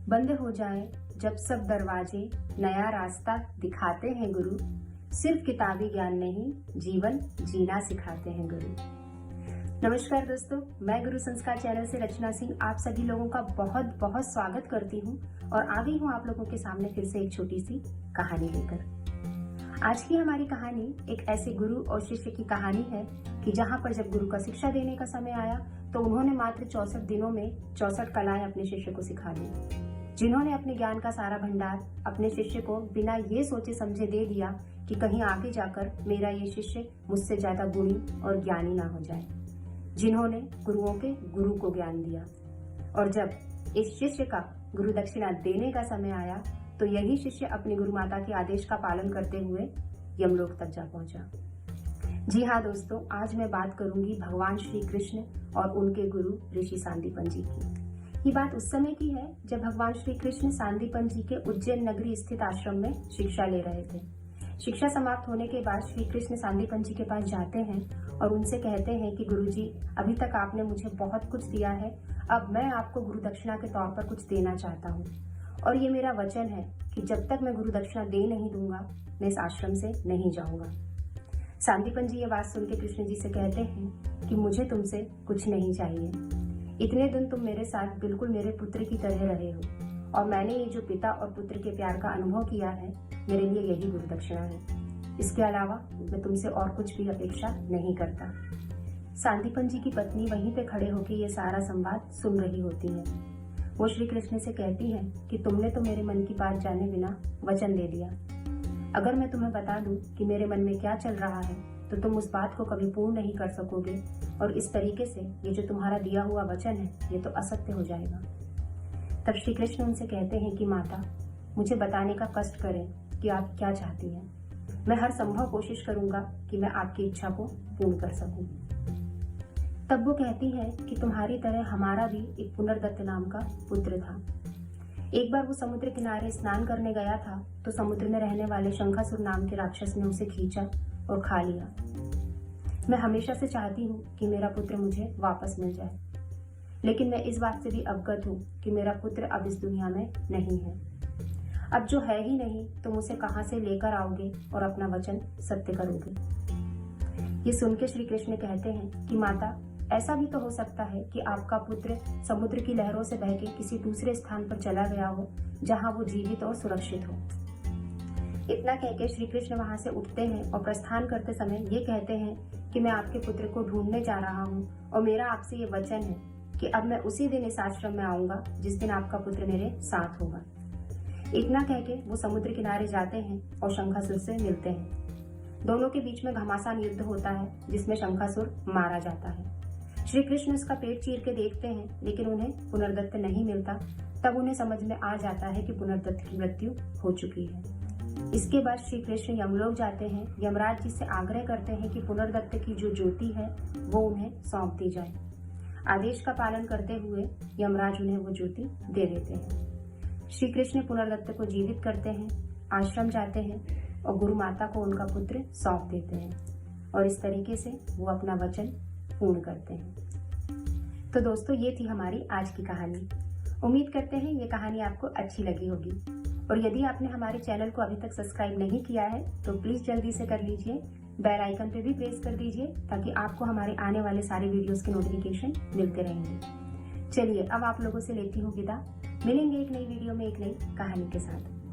बंद हो जाए जब सब दरवाजे, नया रास्ता दिखाते हैं गुरु। सिर्फ किताबी ज्ञान नहीं, जीवन जीना सिखाते हैं गुरु। नमस्कार दोस्तों, मैं गुरु संस्कार चैनल से रचना सिंह आप सभी लोगों का बहुत बहुत स्वागत करती हूँ और आ गई हूँ आप लोगों के सामने फिर से एक छोटी सी कहानी लेकर। आज की हमारी कहानी एक ऐसे गुरु और शिष्य की कहानी है कि जहाँ पर जब गुरु का शिक्षा देने का समय आया तो उन्होंने मात्र 64 दिनों में 64 कलाएं अपने शिष्य को सिखा दी। जिन्होंने अपने ज्ञान का सारा भंडार अपने शिष्य को बिना ये सोचे समझे दे दिया कि कहीं आगे जाकर मेरा ये शिष्य मुझसे ज्यादा गुणी और ज्ञानी ना हो जाए। जिन्होंने गुरुओं के गुरु को ज्ञान दिया और जब इस शिष्य का गुरु दक्षिणा देने का समय आया तो यही शिष्य अपनी गुरु माता के आदेश का पालन करते हुए यमलोक तक जा पहुंचा। जी हाँ दोस्तों, आज मैं बात करूंगी भगवान श्री कृष्ण और उनके गुरु ऋषि सांदीपन जी की। ये बात उस समय की है जब भगवान श्री कृष्ण सांदीपन जी के उज्जैन नगरी स्थित आश्रम में शिक्षा ले रहे थे। शिक्षा समाप्त होने के बाद श्री कृष्ण सांदीपन जी के पास जाते हैं और उनसे कहते हैं कि गुरुजी, अभी तक आपने मुझे बहुत कुछ दिया है, अब मैं आपको गुरु दक्षिणा के तौर पर कुछ देना चाहता हूँ और ये मेरा वचन है कि जब तक मैं गुरु दक्षिणा दे नहीं दूंगा मैं इस आश्रम से नहीं जाऊंगा। सांदीपन जी ये बात सुन के कृष्ण जी से कहते हैं कि मुझे तुमसे कुछ नहीं चाहिए। इतने दिन तुम मेरे साथ बिल्कुल मेरे पुत्र की तरह रहे हो और मैंने ये जो पिता और पुत्र के प्यार का अनुभव किया है, मेरे लिए यही गुरु दक्षिणा है। इसके अलावा मैं तुमसे और कुछ भी अपेक्षा नहीं करता। सांदीपन जी की पत्नी वहीं पे खड़े होकर ये सारा संवाद सुन रही होती है। वो श्री कृष्ण से कहती है कि तुमने तो मेरे मन की बात जाने बिना वचन दे दिया। अगर मैं तुम्हें बता दूं कि मेरे मन में क्या चल रहा है तो तुम उस बात को कभी पूर्ण नहीं कर सकोगे और इस तरीके से ये जो तुम्हारा दिया हुआ वचन है ये तो असत्य हो जाएगा। तब श्री कृष्ण उनसे कहते हैं कि माता, मुझे बताने का कष्ट करें कि आप क्या चाहती हैं। मैं हर संभव कोशिश करूंगा कि मैं आपकी इच्छा को पूर्ण कर सकूं। तब वो कहती है कि तुम्हारी तरह हमारा भी एक पुनर्दत्त नाम का पुत्र था। एक बार वो समुद्र किनारे स्नान करने गया था तो समुद्र में रहने वाले शंखासुर नाम के राक्षस ने उसे खींचा और खा लिया। मैं हमेशा से चाहती हूँ कि मेरा पुत्र मुझे वापस मिल जाए, लेकिन मैं इस बात से भी अवगत हूँ कि मेरा पुत्र अब इस दुनिया में नहीं है। अब जो है ही नहीं तो मुझे कहाँ से लेकर आओगे और अपना वचन सत्य करोगे। ये सुन के श्री कृष्ण कहते हैं कि माता, ऐसा भी तो हो सकता है कि आपका पुत्र समुद्र की लहरों से बह के किसी दूसरे स्थान पर चला गया हो जहाँ वो जीवित और सुरक्षित हो। इतना कहकर श्री कृष्ण वहां से उठते हैं और प्रस्थान करते समय ये कहते हैं कि मैं आपके पुत्र को ढूंढने जा रहा हूँ और मेरा आपसे ये वचन है कि अब मैं उसी दिन इस आश्रम में आऊंगा जिस दिन आपका पुत्र मेरे साथ होगा। इतना कहके वो समुद्र किनारे जाते हैं और शंखासुर से मिलते हैं। दोनों के बीच में घमासान युद्ध होता है जिसमें शंखासुर मारा जाता है। श्री कृष्ण उसका पेट चीर के देखते हैं लेकिन उन्हें पुनर्दत्त नहीं मिलता। तब उन्हें समझ में आ जाता है कि पुनर्दत्त की मृत्यु हो चुकी है। इसके बाद श्री कृष्ण यमलोक जाते हैं। यमराज जी से आग्रह करते हैं कि पुनर्दत्त की जो ज्योति है वो उन्हें सौंप दी जाए। आदेश का पालन करते हुए यमराज उन्हें वो ज्योति दे देते हैं। श्री कृष्ण पुनर्दत्त को जीवित करते हैं, आश्रम जाते हैं और गुरु माता को उनका पुत्र सौंप देते हैं और इस तरीके से वो अपना वचन पूर्ण करते हैं। तो दोस्तों, ये थी हमारी आज की कहानी। उम्मीद करते हैं ये कहानी आपको अच्छी लगी होगी और यदि आपने हमारे चैनल को अभी तक सब्सक्राइब नहीं किया है तो प्लीज जल्दी से कर लीजिए। बेल आइकन पे भी प्रेस कर दीजिए ताकि आपको हमारे आने वाले सारे वीडियोस के नोटिफिकेशन मिलते रहेंगे। चलिए अब आप लोगों से लेती हूँ विदा। मिलेंगे एक नई वीडियो में एक नई कहानी के साथ।